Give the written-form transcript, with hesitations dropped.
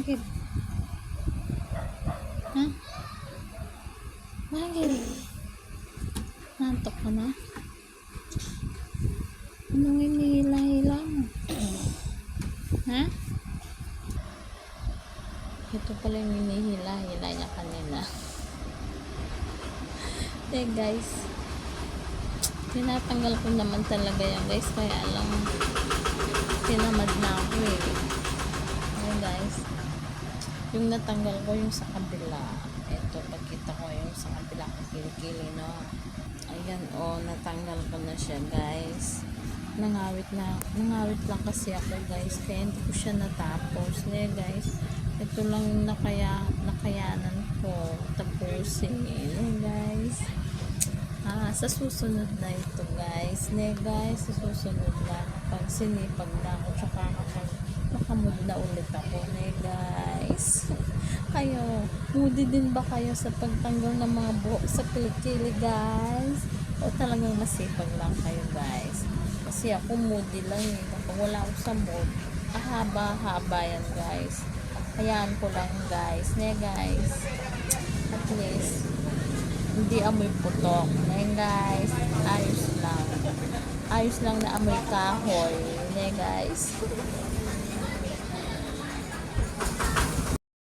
Bakit? Ha? Bakit? Nantok ka na? Anong hinihila-hila mo? Ha? Ito pala yung hinihila-hila niya kanina. Eh guys, tinatanggal ko naman talaga yan guys, kaya lang tinamad na ako eh. Ayan guys, yung natanggal ko yung sa kabila. Ito, pagkita ko yung sa kabila kilikili, no? Ayan, oh, natanggal ko na siya guys. Nangawit lang kasi ako guys, kaya hindi ko siya natapos. Guys, ito lang yung nakayanan ko tapusin. Guys, sa susunod na ito guys, guys, sa susunod na pag sinipag na ako, tsaka kapag nakamod na ulit ako. Guys, kayo, moody din ba kayo sa pagtanggal ng mga buhok sa kilikili guys? O talagang masipag lang kayo guys? Kasi ako moody lang eh. Kapag wala ako sa mood, haba yan guys. Hayaan ko lang guys. Guys, at least hindi amoy putok. Guys, ayos lang na amoy kahoy. Guys.